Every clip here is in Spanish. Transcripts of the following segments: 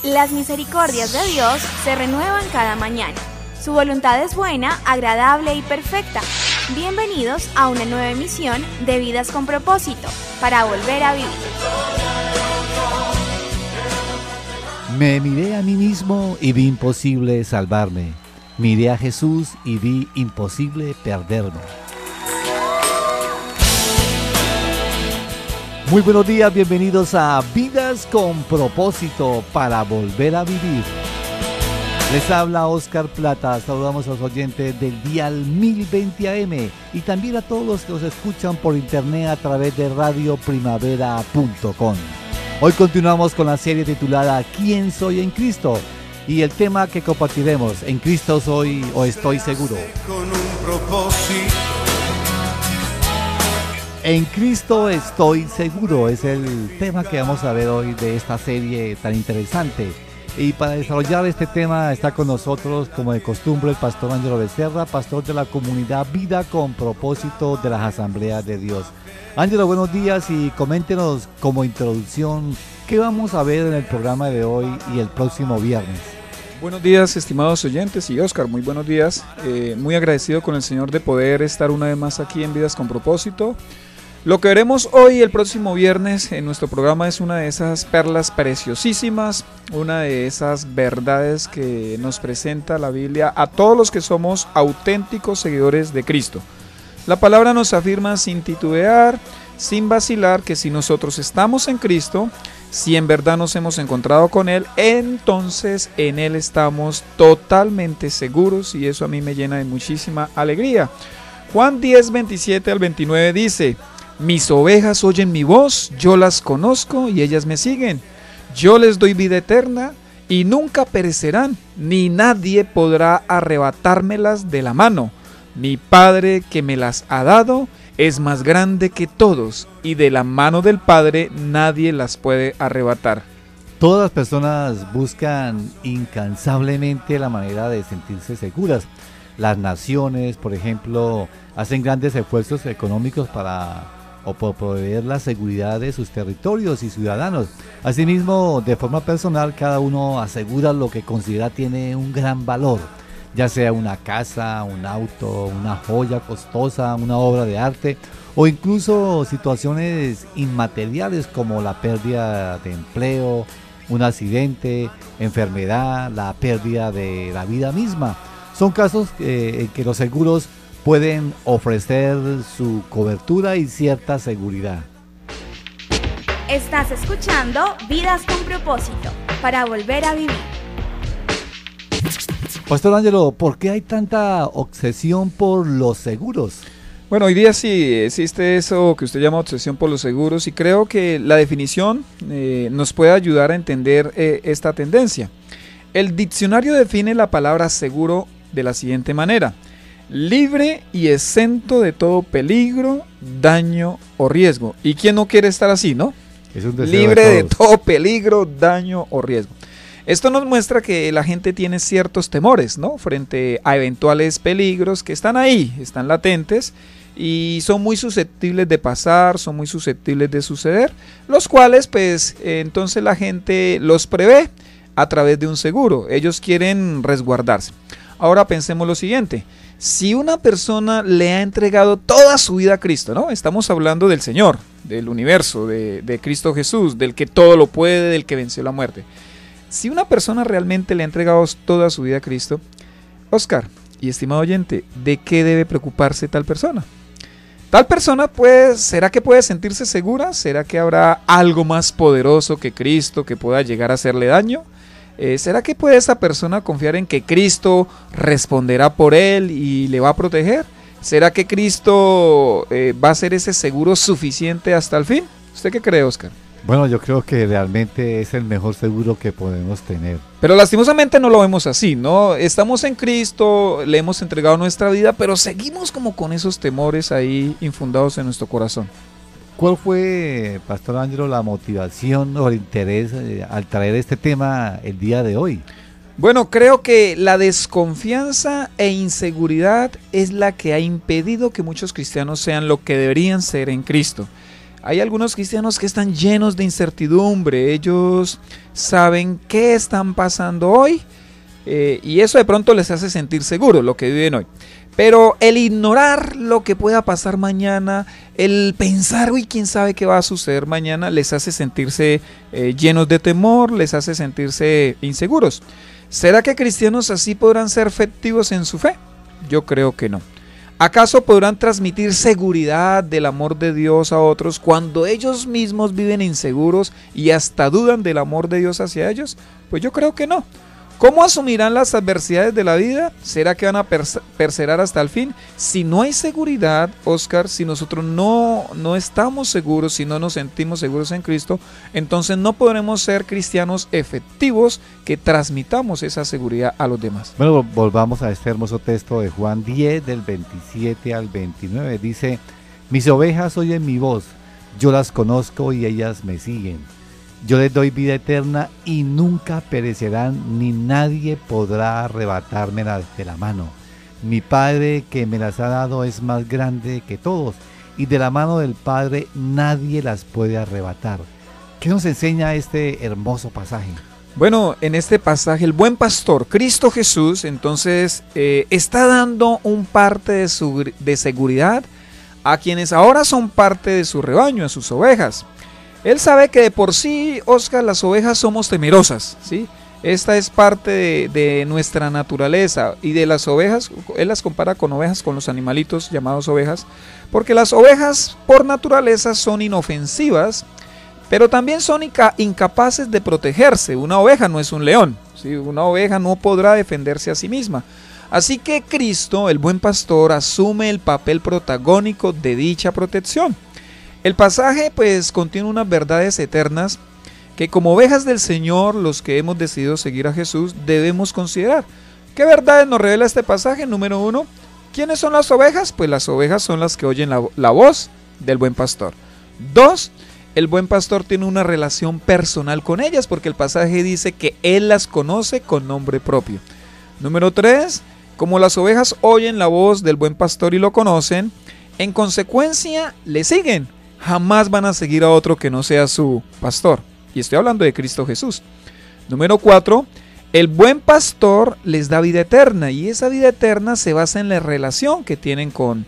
Las misericordias de Dios se renuevan cada mañana. Su voluntad es buena, agradable y perfecta. Bienvenidos a una nueva emisión de Vidas con Propósito, para volver a vivir. Me miré a mí mismo y vi imposible salvarme. Miré a Jesús y vi imposible perderme. Muy buenos días, bienvenidos a Vidas con Propósito para volver a vivir. Les habla Oscar Plata, saludamos a los oyentes del dial 1020 AM y también a todos los que nos escuchan por internet a través de radioprimavera.com. Hoy continuamos con la serie titulada ¿Quién soy en Cristo? Y el tema que compartiremos, ¿en Cristo soy o estoy seguro? Con un propósito. En Cristo estoy seguro, es el tema que vamos a ver hoy de esta serie tan interesante. Y para desarrollar este tema está con nosotros, como de costumbre, el pastor Ángelo Becerra, pastor de la comunidad Vida con Propósito de las Asambleas de Dios. Ángelo, buenos días y coméntenos como introducción qué vamos a ver en el programa de hoy y el próximo viernes. Buenos días, estimados oyentes, y Oscar, muy buenos días. Muy agradecido con el Señor de poder estar una vez más aquí en Vidas con Propósito. Lo que veremos hoy y el próximo viernes en nuestro programa es una de esas perlas preciosísimas, una de esas verdades que nos presenta la Biblia a todos los que somos auténticos seguidores de Cristo. La palabra nos afirma sin titubear, sin vacilar, que si nosotros estamos en Cristo, si en verdad nos hemos encontrado con Él, entonces en Él estamos totalmente seguros, y eso a mí me llena de muchísima alegría. Juan 10, 27 al 29 dice: mis ovejas oyen mi voz, yo las conozco y ellas me siguen. Yo les doy vida eterna y nunca perecerán, ni nadie podrá arrebatármelas de la mano. Mi Padre que me las ha dado es más grande que todos, y de la mano del Padre nadie las puede arrebatar. Todas las personas buscan incansablemente la manera de sentirse seguras. Las naciones, por ejemplo, hacen grandes esfuerzos económicos por proveer la seguridad de sus territorios y ciudadanos. Asimismo, de forma personal, cada uno asegura lo que considera tiene un gran valor, ya sea una casa, un auto, una joya costosa, una obra de arte, o incluso situaciones inmateriales como la pérdida de empleo, un accidente, enfermedad, la pérdida de la vida misma. Son casos en que los seguros pueden ofrecer su cobertura y cierta seguridad. Estás escuchando Vidas con Propósito, para volver a vivir. Pastor Ángelo, ¿por qué hay tanta obsesión por los seguros? Bueno, hoy día sí existe eso que usted llama obsesión por los seguros, y creo que la definición nos puede ayudar a entender esta tendencia. El diccionario define la palabra seguro de la siguiente manera: libre y exento de todo peligro, daño o riesgo. ¿Y quién no quiere estar así, no? Es un deseo libre de todo peligro, daño o riesgo. Esto nos muestra que la gente tiene ciertos temores, ¿no?, frente a eventuales peligros que están ahí, están latentes y son muy susceptibles de pasar, son muy susceptibles de suceder, los cuales pues entonces la gente los prevé a través de un seguro. Ellos quieren resguardarse. Ahora pensemos lo siguiente: si una persona le ha entregado toda su vida a Cristo, ¿no? Estamos hablando del Señor, del universo, de Cristo Jesús, del que todo lo puede, del que venció la muerte. Si una persona realmente le ha entregado toda su vida a Cristo, Oscar y estimado oyente, ¿de qué debe preocuparse tal persona? Tal persona, pues, ¿será que puede sentirse segura? ¿Será que habrá algo más poderoso que Cristo que pueda llegar a hacerle daño? ¿Será que puede esa persona confiar en que Cristo responderá por él y le va a proteger? ¿Será que Cristo va a ser ese seguro suficiente hasta el fin? ¿Usted qué cree, Oscar? Bueno, yo creo que realmente es el mejor seguro que podemos tener. Pero lastimosamente no lo vemos así, ¿no? Estamos en Cristo, le hemos entregado nuestra vida, pero seguimos como con esos temores ahí infundados en nuestro corazón. ¿Cuál fue, Pastor Ángelo, la motivación o el interés al traer este tema el día de hoy? Bueno, creo que la desconfianza e inseguridad es la que ha impedido que muchos cristianos sean lo que deberían ser en Cristo. Hay algunos cristianos que están llenos de incertidumbre, ellos saben qué están pasando hoy y eso de pronto les hace sentir seguros lo que viven hoy. Pero el ignorar lo que pueda pasar mañana, el pensar, uy, quién sabe qué va a suceder mañana, les hace sentirse llenos de temor, les hace sentirse inseguros. ¿Será que cristianos así podrán ser efectivos en su fe? Yo creo que no. ¿Acaso podrán transmitir seguridad del amor de Dios a otros cuando ellos mismos viven inseguros y hasta dudan del amor de Dios hacia ellos? Pues yo creo que no. ¿Cómo asumirán las adversidades de la vida? ¿Será que van a perseverar hasta el fin? Si no hay seguridad, Oscar, si nosotros no estamos seguros, si no nos sentimos seguros en Cristo, entonces no podremos ser cristianos efectivos que transmitamos esa seguridad a los demás. Bueno, volvamos a este hermoso texto de Juan 10, del 27 al 29. Dice, mis ovejas oyen mi voz, yo las conozco y ellas me siguen. Yo les doy vida eterna y nunca perecerán, ni nadie podrá arrebatármelas de la mano. Mi Padre que me las ha dado es más grande que todos, y de la mano del Padre nadie las puede arrebatar. ¿Qué nos enseña este hermoso pasaje? Bueno, en este pasaje el buen pastor, Cristo Jesús, entonces está dando un parte de seguridad a quienes ahora son parte de su rebaño, a sus ovejas. Él sabe que de por sí, Oscar, las ovejas somos temerosas, ¿sí? Esta es parte de nuestra naturaleza y de las ovejas, él las compara con ovejas, con los animalitos llamados ovejas, porque las ovejas por naturaleza son inofensivas, pero también son incapaces de protegerse. Una oveja no es un león, ¿sí? Una oveja no podrá defenderse a sí misma. Así que Cristo, el buen pastor, asume el papel protagónico de dicha protección. El pasaje pues contiene unas verdades eternas que como ovejas del Señor, los que hemos decidido seguir a Jesús, debemos considerar. ¿Qué verdades nos revela este pasaje? Número 1, ¿quiénes son las ovejas? Pues las ovejas son las que oyen la voz del buen pastor. 2, el buen pastor tiene una relación personal con ellas porque el pasaje dice que Él las conoce con nombre propio. Número 3, como las ovejas oyen la voz del buen pastor y lo conocen, en consecuencia le siguen. Jamás van a seguir a otro que no sea su pastor. Y estoy hablando de Cristo Jesús. Número 4, el buen pastor les da vida eterna. Y esa vida eterna se basa en la relación que tienen con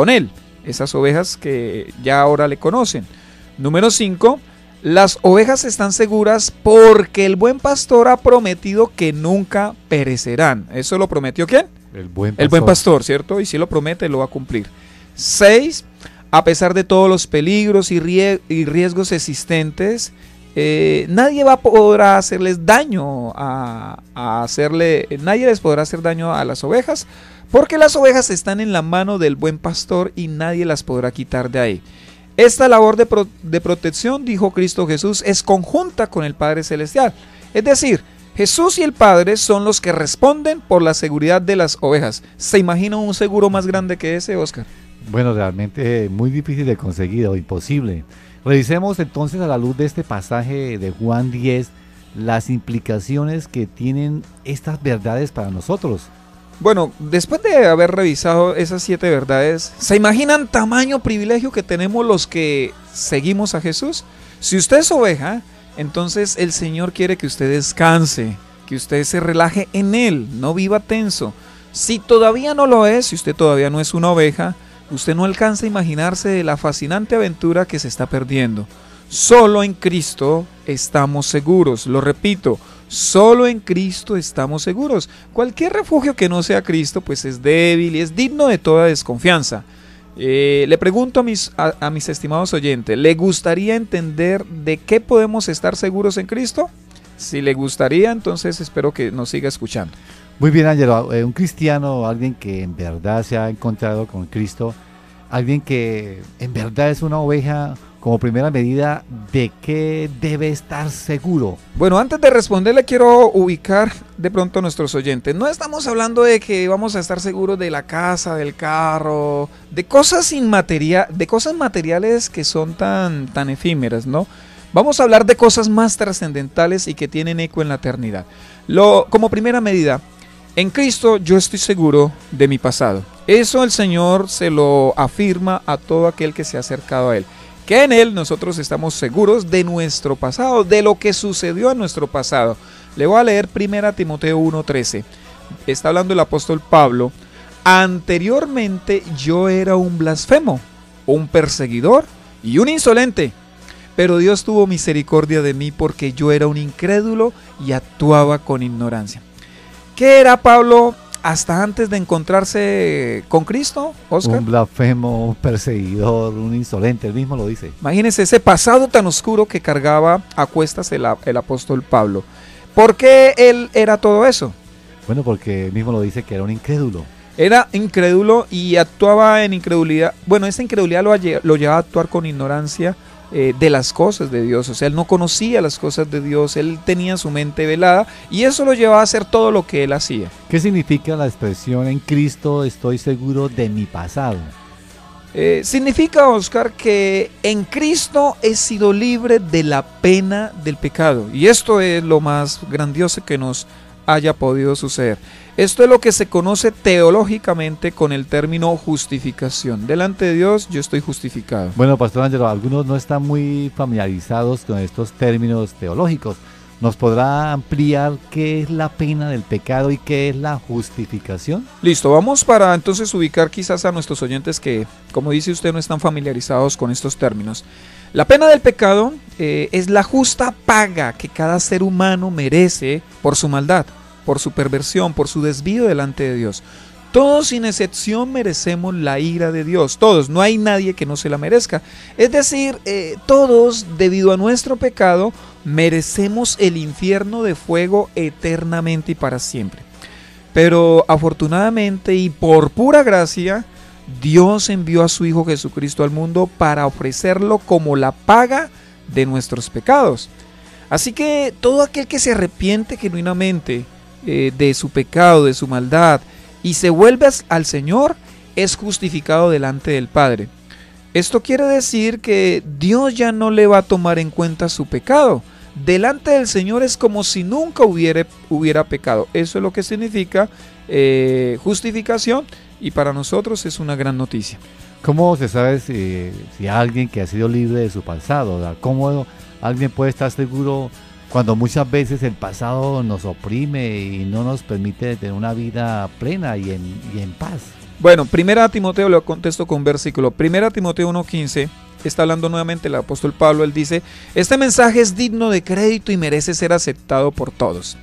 Él. Esas ovejas que ya ahora le conocen. Número 5, las ovejas están seguras porque el buen pastor ha prometido que nunca perecerán. ¿Eso lo prometió quién? El buen pastor. El buen pastor, ¿cierto? Y si lo promete, lo va a cumplir. 6, a pesar de todos los peligros y riesgos existentes, nadie podrá hacerles daño nadie les podrá hacer daño a las ovejas, porque las ovejas están en la mano del buen pastor y nadie las podrá quitar de ahí. Esta labor de protección, dijo Cristo Jesús, es conjunta con el Padre Celestial. Es decir, Jesús y el Padre son los que responden por la seguridad de las ovejas. ¿Se imagina un seguro más grande que ese, Oscar? Bueno, realmente muy difícil de conseguir o imposible. Revisemos entonces a la luz de este pasaje de Juan 10 las implicaciones que tienen estas verdades para nosotros. Bueno, después de haber revisado esas 7 verdades, ¿se imaginan tamaño privilegio que tenemos los que seguimos a Jesús? Si usted es oveja, entonces el Señor quiere que usted descanse, que usted se relaje en Él, no viva tenso. Si todavía no lo es, si usted todavía no es una oveja, usted no alcanza a imaginarse de la fascinante aventura que se está perdiendo. Solo en Cristo estamos seguros, lo repito, solo en Cristo estamos seguros. Cualquier refugio que no sea Cristo pues es débil y es digno de toda desconfianza. Le pregunto a mis estimados oyentes, ¿le gustaría entender de qué podemos estar seguros en Cristo? Si le gustaría, entonces espero que nos siga escuchando. Muy bien, Ángelo, un cristiano, alguien que en verdad se ha encontrado con Cristo, alguien que en verdad es una oveja, como primera medida, ¿de qué debe estar seguro? Bueno, antes de responderle quiero ubicar de pronto a nuestros oyentes. No estamos hablando de que vamos a estar seguros de la casa, del carro, de cosas materiales que son tan efímeras, ¿no? Vamos a hablar de cosas más trascendentales y que tienen eco en la eternidad. Como primera medida, en Cristo yo estoy seguro de mi pasado. Eso el Señor se lo afirma a todo aquel que se ha acercado a Él. que en Él nosotros estamos seguros de nuestro pasado, de lo que sucedió en nuestro pasado. Le voy a leer 1 Timoteo 1:13. Está hablando el apóstol Pablo. Anteriormente yo era un blasfemo, un perseguidor y un insolente, pero Dios tuvo misericordia de mí porque yo era un incrédulo y actuaba con ignorancia. ¿Qué era Pablo hasta antes de encontrarse con Cristo, Oscar? Un blasfemo, un perseguidor, un insolente, él mismo lo dice. Imagínense ese pasado tan oscuro que cargaba a cuestas el apóstol Pablo. ¿Por qué él era todo eso? Bueno, porque él mismo lo dice que era un incrédulo. Era incrédulo y actuaba en incredulidad. Bueno, esa incredulidad lo llevaba a actuar con ignorancia de las cosas de Dios. O sea, él no conocía las cosas de Dios, él tenía su mente velada y eso lo llevaba a hacer todo lo que él hacía. ¿Qué significa la expresión en Cristo estoy seguro de mi pasado? Significa, Oscar, que en Cristo he sido libre de la pena del pecado. Y esto es lo más grandioso que nos haya podido suceder. Esto es lo que se conoce teológicamente con el término justificación. Delante de Dios yo estoy justificado. Bueno, Pastor Ángelo, algunos no están muy familiarizados con estos términos teológicos. ¿Nos podrá ampliar qué es la pena del pecado y qué es la justificación? Listo, vamos para entonces ubicar quizás a nuestros oyentes que, como dice usted, no están familiarizados con estos términos. La pena del pecado es la justa paga que cada ser humano merece por su maldad, por su perversión, por su desvío delante de Dios. Todos sin excepción merecemos la ira de Dios, todos, no hay nadie que no se la merezca. Es decir, todos, debido a nuestro pecado, merecemos el infierno de fuego eternamente y para siempre. Pero afortunadamente y por pura gracia, Dios envió a su Hijo Jesucristo al mundo para ofrecerlo como la paga de nuestros pecados. Así que todo aquel que se arrepiente genuinamente de su pecado, de su maldad, y se vuelve al Señor, es justificado delante del Padre. Esto quiere decir que Dios ya no le va a tomar en cuenta su pecado. Delante del Señor es como si nunca hubiera pecado. Eso es lo que significa justificación y para nosotros es una gran noticia. ¿Cómo se sabe si alguien que ha sido libre de su pasado? ¿Verdad? ¿Cómo alguien puede estar seguro cuando muchas veces el pasado nos oprime y no nos permite tener una vida plena y en paz? Bueno, 1 Timoteo, le contesto con un versículo. 1 Timoteo 1:15, está hablando nuevamente el apóstol Pablo. Él dice, este mensaje es digno de crédito y merece ser aceptado por todos.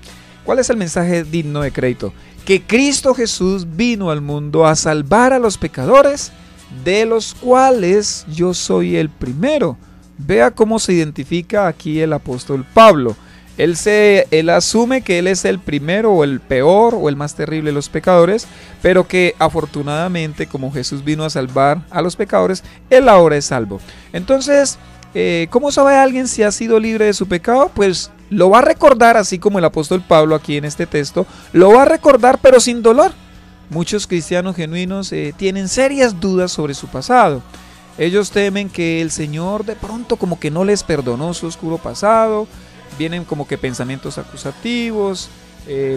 ¿Cuál es el mensaje digno de crédito? Que Cristo Jesús vino al mundo a salvar a los pecadores, de los cuales yo soy el primero. Vea cómo se identifica aquí el apóstol Pablo. Él asume que él es el primero o el peor o el más terrible de los pecadores, pero que afortunadamente, como Jesús vino a salvar a los pecadores, él ahora es salvo. Entonces, ¿cómo sabe alguien si ha sido libre de su pecado? Pues lo va a recordar, así como el apóstol Pablo aquí en este texto, lo va a recordar pero sin dolor. Muchos cristianos genuinos tienen serias dudas sobre su pasado. Ellos temen que el Señor de pronto como que no les perdonó su oscuro pasado. Vienen como que pensamientos acusativos,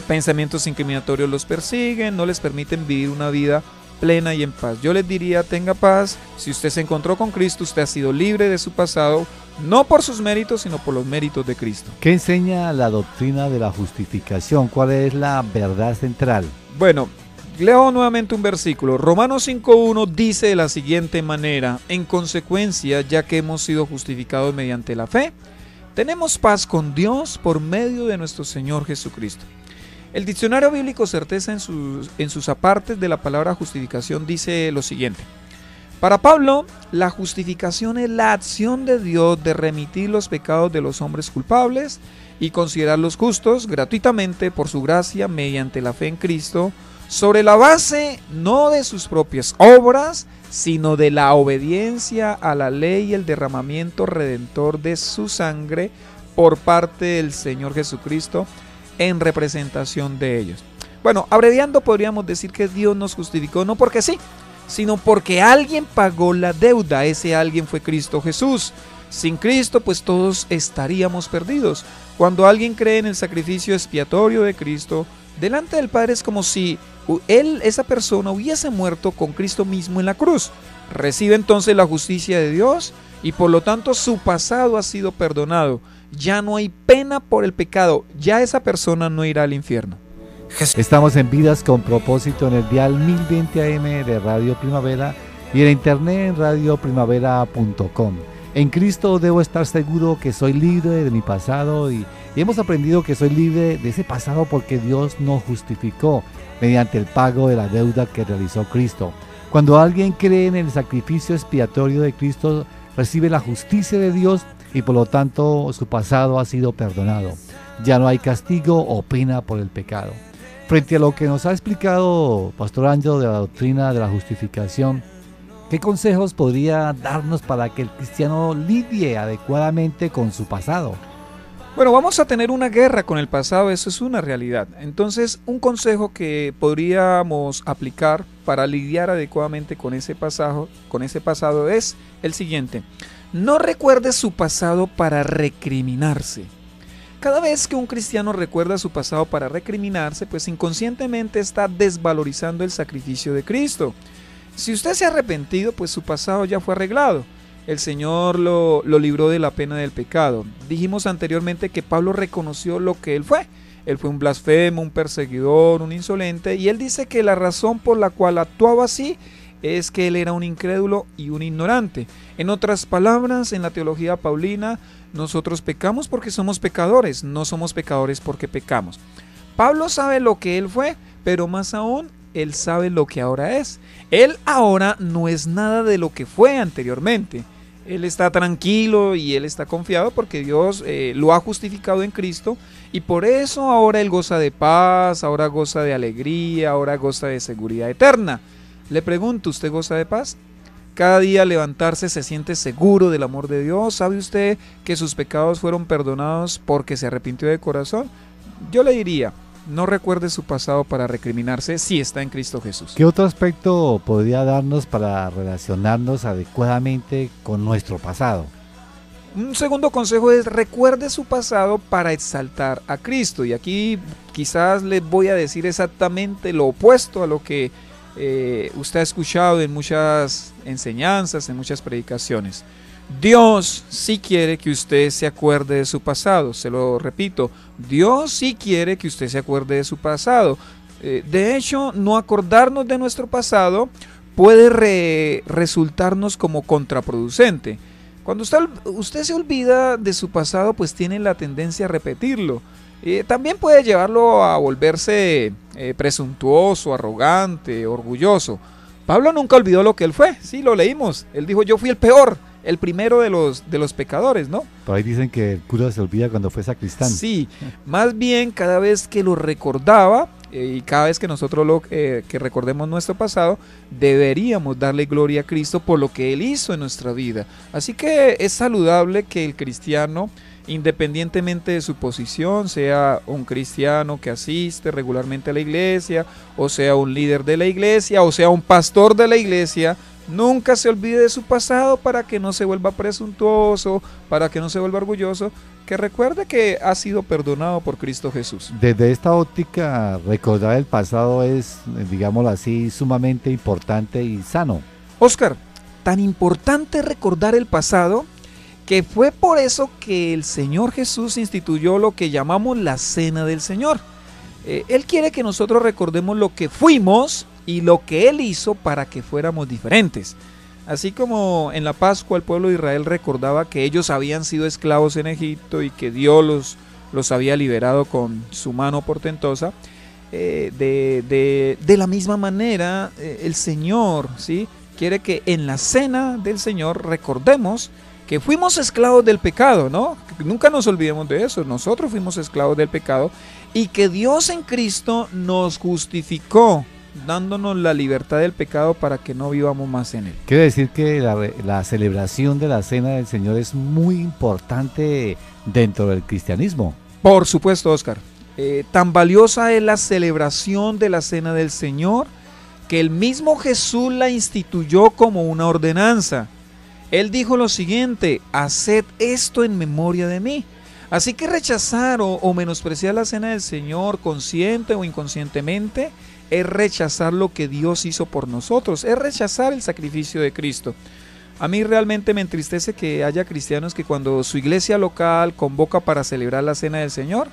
pensamientos incriminatorios los persiguen, no les permiten vivir una vida plena y en paz. Yo les diría, tenga paz. Si usted se encontró con Cristo, usted ha sido libre de su pasado, no por sus méritos, sino por los méritos de Cristo. ¿Qué enseña la doctrina de la justificación? ¿Cuál es la verdad central? Bueno, leo nuevamente un versículo. Romanos 5:1 dice de la siguiente manera: en consecuencia, ya que hemos sido justificados mediante la fe, tenemos paz con Dios por medio de nuestro Señor Jesucristo. El diccionario bíblico Certeza en sus apartes de la palabra justificación dice lo siguiente: para Pablo, la justificación es la acción de Dios de remitir los pecados de los hombres culpables y considerarlos justos gratuitamente por su gracia mediante la fe en Cristo, sobre la base no de sus propias obras, sino de la obediencia a la ley y el derramamiento redentor de su sangre por parte del Señor Jesucristo en representación de ellos. Bueno, abreviando podríamos decir que Dios nos justificó no porque sí, sino porque alguien pagó la deuda. Ese alguien fue Cristo Jesús. Sin Cristo, pues todos estaríamos perdidos. Cuando alguien cree en el sacrificio expiatorio de Cristo, delante del Padre es como si esa persona hubiese muerto con Cristo mismo en la cruz. Recibe entonces la justicia de Dios y por lo tanto su pasado ha sido perdonado. Ya no hay pena por el pecado, ya esa persona no irá al infierno. Estamos en Vidas con Propósito en el dial 1020 AM de Radio Primavera y en internet en radioprimavera.com. En Cristo debo estar seguro que soy libre de mi pasado y hemos aprendido que soy libre de ese pasado porque Dios nos justificó mediante el pago de la deuda que realizó Cristo. Cuando alguien cree en el sacrificio expiatorio de Cristo, recibe la justicia de Dios y por lo tanto su pasado ha sido perdonado. Ya no hay castigo o pena por el pecado. Frente a lo que nos ha explicado Pastor Ángelo de la doctrina de la justificación, ¿qué consejos podría darnos para que el cristiano lidie adecuadamente con su pasado? Bueno, vamos a tener una guerra con el pasado, eso es una realidad. Entonces, un consejo que podríamos aplicar para lidiar adecuadamente con ese pasado es el siguiente: no recuerde su pasado para recriminarse. Cada vez que un cristiano recuerda su pasado para recriminarse, pues inconscientemente está desvalorizando el sacrificio de Cristo. Si usted se ha arrepentido, pues su pasado ya fue arreglado. El Señor lo libró de la pena del pecado. Dijimos anteriormente que Pablo reconoció lo que él fue. Él fue un blasfemo, un perseguidor, un insolente, y él dice que la razón por la cual actuaba así es que él era un incrédulo y un ignorante. En otras palabras, en la teología paulina, nosotros pecamos porque somos pecadores, no somos pecadores porque pecamos. Pablo sabe lo que él fue, pero más aún, él sabe lo que ahora es. Él ahora no es nada de lo que fue anteriormente. Él está tranquilo y él está confiado porque Dios lo ha justificado en Cristo, y por eso ahora él goza de paz, ahora goza de alegría, ahora goza de seguridad eterna. Le pregunto, ¿usted goza de paz? Cada día al levantarse se siente seguro del amor de Dios. ¿Sabe usted que sus pecados fueron perdonados porque se arrepintió de corazón? Yo le diría, no recuerde su pasado para recriminarse si está en Cristo Jesús. ¿Qué otro aspecto podría darnos para relacionarnos adecuadamente con nuestro pasado? Un segundo consejo es: recuerde su pasado para exaltar a Cristo. Y aquí quizás les voy a decir exactamente lo opuesto a lo que usted ha escuchado en muchas enseñanzas, en muchas predicaciones. Dios sí quiere que usted se acuerde de su pasado. Se lo repito, Dios sí quiere que usted se acuerde de su pasado. De hecho, no acordarnos de nuestro pasado puede resultarnos como contraproducente. Cuando usted se olvida de su pasado, pues tiene la tendencia a repetirlo. También puede llevarlo a volverse presuntuoso, arrogante, orgulloso. Pablo nunca olvidó lo que él fue. Sí, lo leímos. Él dijo: yo fui el peor, el primero de los pecadores, ¿no? Por ahí dicen que el cura se olvida cuando fue sacristán. Sí, más bien cada vez que lo recordaba, y cada vez que nosotros que recordemos nuestro pasado, deberíamos darle gloria a Cristo por lo que Él hizo en nuestra vida. Así que es saludable que el cristiano, independientemente de su posición, sea un cristiano que asiste regularmente a la iglesia, o sea un líder de la iglesia, o sea un pastor de la iglesia, nunca se olvide de su pasado para que no se vuelva presuntuoso, para que no se vuelva orgulloso, que recuerde que ha sido perdonado por Cristo Jesús. Desde esta óptica, recordar el pasado es, digámoslo así, sumamente importante y sano. Óscar, tan importante recordar el pasado que fue por eso que el Señor Jesús instituyó lo que llamamos la Cena del Señor. Él quiere que nosotros recordemos lo que fuimos y lo que Él hizo para que fuéramos diferentes. Así como en la Pascua el pueblo de Israel recordaba que ellos habían sido esclavos en Egipto y que Dios los había liberado con su mano portentosa, de la misma manera el Señor, ¿sí?, quiere que en la Cena del Señor recordemos que fuimos esclavos del pecado, ¿no? Nunca nos olvidemos de eso. Nosotros fuimos esclavos del pecado y que Dios en Cristo nos justificó, dándonos la libertad del pecado para que no vivamos más en él. Quiere decir que la celebración de la Cena del Señor es muy importante dentro del cristianismo. Por supuesto, Óscar. Tan valiosa es la celebración de la Cena del Señor que el mismo Jesús la instituyó como una ordenanza. Él dijo lo siguiente: haced esto en memoria de mí. Así que rechazar o menospreciar la Cena del Señor, consciente o inconscientemente, es rechazar lo que Dios hizo por nosotros, es rechazar el sacrificio de Cristo. A mí realmente me entristece que haya cristianos que cuando su iglesia local convoca para celebrar la Cena del Señor,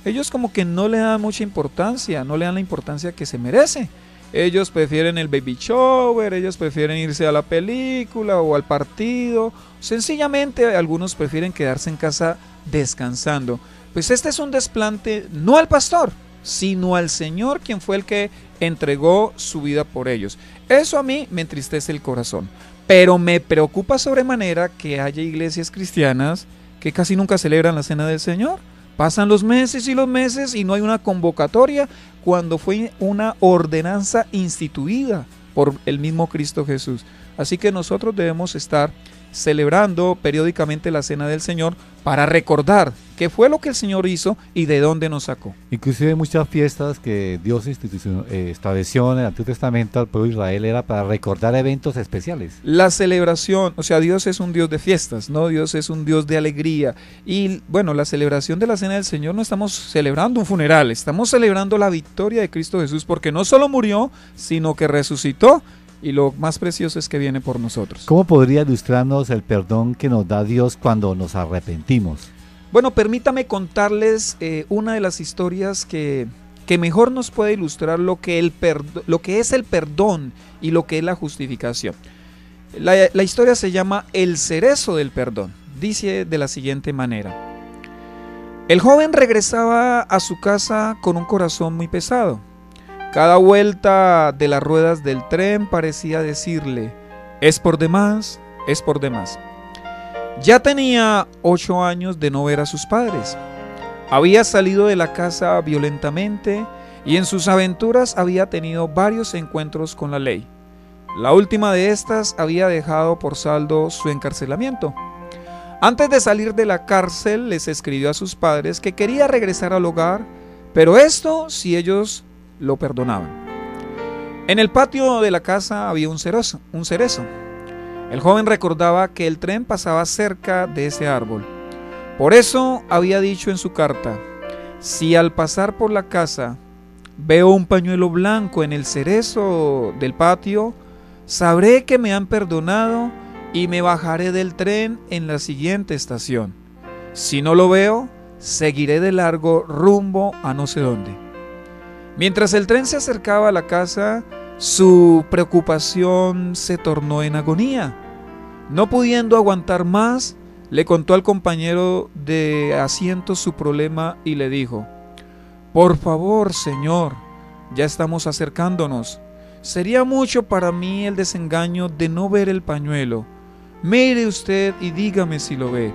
ellos como que no le dan mucha importancia, no le dan la importancia que se merece. Ellos prefieren el baby shower, ellos prefieren irse a la película o al partido. Sencillamente algunos prefieren quedarse en casa descansando. Pues este es un desplante no al pastor, sino al Señor, quien fue el que entregó su vida por ellos. Eso a mí me entristece el corazón. Pero me preocupa sobremanera que haya iglesias cristianas que casi nunca celebran la Cena del Señor. Pasan los meses y no hay una convocatoria cuando fue una ordenanza instituida por el mismo Cristo Jesús. Así que nosotros debemos estar celebrando periódicamente la Cena del Señor para recordar qué fue lo que el Señor hizo y de dónde nos sacó. Inclusive muchas fiestas que Dios estableció en el Antiguo Testamento al pueblo de Israel era para recordar eventos especiales. La celebración, o sea, Dios es un Dios de fiestas, ¿no? Dios es un Dios de alegría. Y bueno, la celebración de la Cena del Señor no estamos celebrando un funeral, estamos celebrando la victoria de Cristo Jesús, porque no solo murió, sino que resucitó. Y lo más precioso es que viene por nosotros. ¿Cómo podría ilustrarnos el perdón que nos da Dios cuando nos arrepentimos? Bueno, permítame contarles una de las historias que mejor nos puede ilustrar lo que es el perdón y lo que es la justificación. La historia se llama El cerezo del perdón. Dice de la siguiente manera. El joven regresaba a su casa con un corazón muy pesado. Cada vuelta de las ruedas del tren parecía decirle, es por demás, es por demás. Ya tenía 8 años de no ver a sus padres. Había salido de la casa violentamente y en sus aventuras había tenido varios encuentros con la ley. La última de estas había dejado por saldo su encarcelamiento. Antes de salir de la cárcel les escribió a sus padres que quería regresar al hogar, pero esto si ellos lo perdonaban. En el patio de la casa había un cerezo. El joven recordaba que el tren pasaba cerca de ese árbol. Por eso había dicho en su carta, si al pasar por la casa veo un pañuelo blanco en el cerezo del patio, sabré que me han perdonado y me bajaré del tren en la siguiente estación. Si no lo veo, seguiré de largo rumbo a no sé dónde. Mientras el tren se acercaba a la casa, su preocupación se tornó en agonía. No pudiendo aguantar más, le contó al compañero de asiento su problema y le dijo, por favor, señor, ya estamos acercándonos. Sería mucho para mí el desengaño de no ver el pañuelo. Mire usted y dígame si lo ve.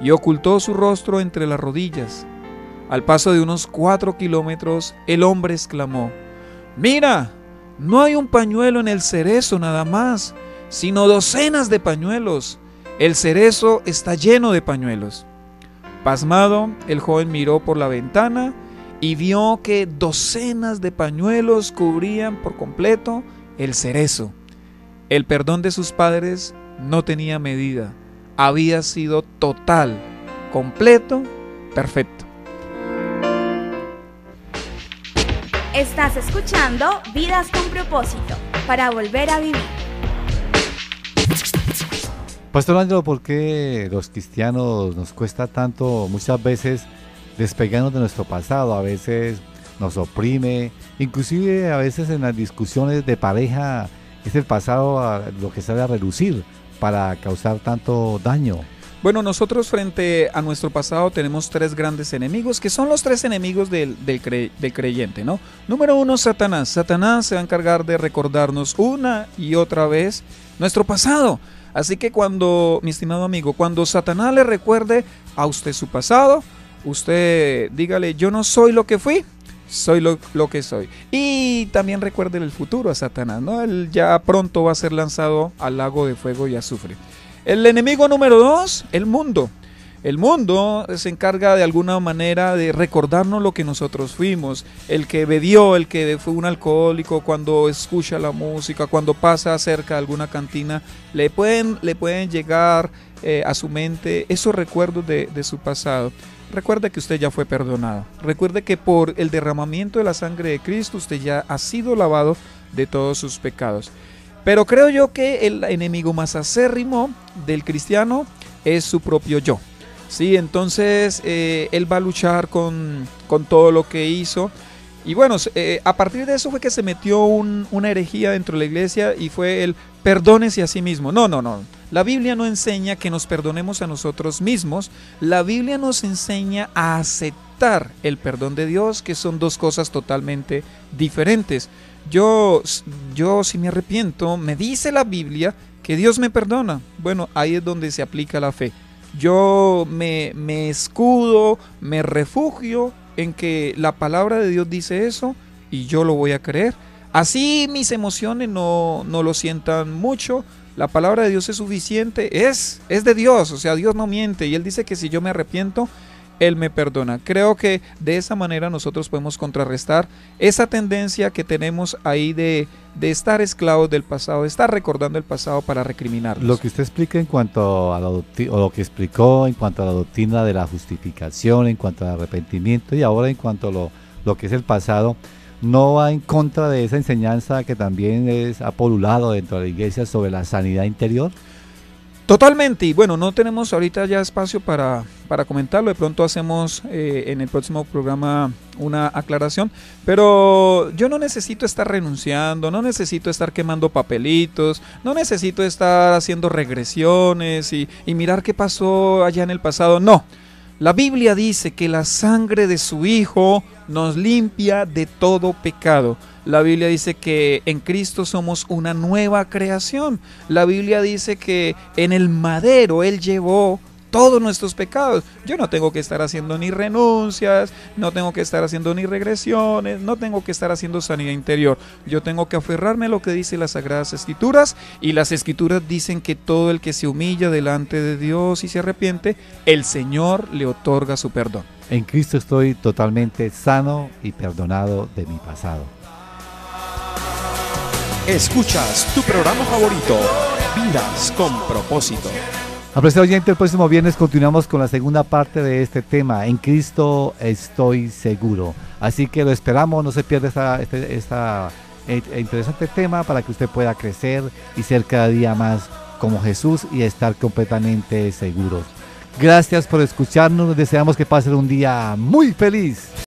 Y ocultó su rostro entre las rodillas. Al paso de unos 4 kilómetros, el hombre exclamó, mira, no hay un pañuelo en el cerezo nada más, sino docenas de pañuelos. El cerezo está lleno de pañuelos. Pasmado, el joven miró por la ventana y vio que docenas de pañuelos cubrían por completo el cerezo. El perdón de sus padres no tenía medida, había sido total, completo, perfecto. Estás escuchando Vidas con Propósito, para volver a vivir. Pastor Ángelo, ¿por qué los cristianos nos cuesta tanto muchas veces despegarnos de nuestro pasado? A veces nos oprime, inclusive a veces en las discusiones de pareja es el pasado lo que sale a relucir para causar tanto daño. Bueno, nosotros frente a nuestro pasado tenemos 3 grandes enemigos, que son los 3 enemigos del creyente, ¿no? Número 1, Satanás. Satanás se va a encargar de recordarnos una y otra vez nuestro pasado. Así que cuando, mi estimado amigo, cuando Satanás le recuerde a usted su pasado, usted dígale, yo no soy lo que fui, soy lo que soy. Y también recuerde el futuro a Satanás, ¿no? Él ya pronto va a ser lanzado al lago de fuego y azufre. El enemigo número 2, el mundo. El mundo se encarga de alguna manera de recordarnos lo que nosotros fuimos. El que bebió, el que fue un alcohólico, cuando escucha la música, cuando pasa cerca de alguna cantina, le pueden llegar a su mente esos recuerdos de su pasado. Recuerde que usted ya fue perdonado. Recuerde que por el derramamiento de la sangre de Cristo usted ya ha sido lavado de todos sus pecados. Pero creo yo que el enemigo más acérrimo del cristiano es su propio yo. Sí, entonces él va a luchar con todo lo que hizo. Y bueno, a partir de eso fue que se metió una herejía dentro de la iglesia y fue el perdónese a sí mismo. No. La Biblia no enseña que nos perdonemos a nosotros mismos. La Biblia nos enseña a aceptar el perdón de Dios, que son dos cosas totalmente diferentes. Yo si me arrepiento, me dice la Biblia que Dios me perdona. Bueno, ahí es donde se aplica la fe. Yo me escudo, me refugio en que la palabra de Dios dice eso y yo lo voy a creer. Así mis emociones no lo sientan mucho. La palabra de Dios es suficiente, es de Dios, o sea, Dios no miente y Él dice que si yo me arrepiento, Él me perdona. Creo que de esa manera nosotros podemos contrarrestar esa tendencia que tenemos ahí de estar esclavos del pasado, de estar recordando el pasado para recriminarnos. Lo que usted explica en cuanto a la doctrina, o lo que explicó en cuanto a la doctrina de la justificación, en cuanto al arrepentimiento y ahora en cuanto a lo que es el pasado, no va en contra de esa enseñanza que también ha polulado dentro de la iglesia sobre la sanidad interior. Totalmente, y bueno, no tenemos ahorita ya espacio para comentarlo, de pronto hacemos en el próximo programa una aclaración, pero yo no necesito estar renunciando, no necesito estar quemando papelitos, no necesito estar haciendo regresiones y mirar qué pasó allá en el pasado, no. La Biblia dice que la sangre de su Hijo nos limpia de todo pecado. La Biblia dice que en Cristo somos una nueva creación. La Biblia dice que en el madero Él llevó todos nuestros pecados. Yo no tengo que estar haciendo ni renuncias, no tengo que estar haciendo ni regresiones, no tengo que estar haciendo sanidad interior. Yo tengo que aferrarme a lo que dice las Sagradas Escrituras, y las Escrituras dicen que todo el que se humilla delante de Dios y se arrepiente, el Señor le otorga su perdón. En Cristo estoy totalmente sano y perdonado de mi pasado. Escuchas tu programa favorito, Vidas con Propósito. Apreciado oyente, el próximo viernes continuamos con la segunda parte de este tema. En Cristo estoy seguro. Así que lo esperamos, no se pierda esta interesante tema para que usted pueda crecer y ser cada día más como Jesús y estar completamente seguros. Gracias por escucharnos, deseamos que pasen un día muy feliz.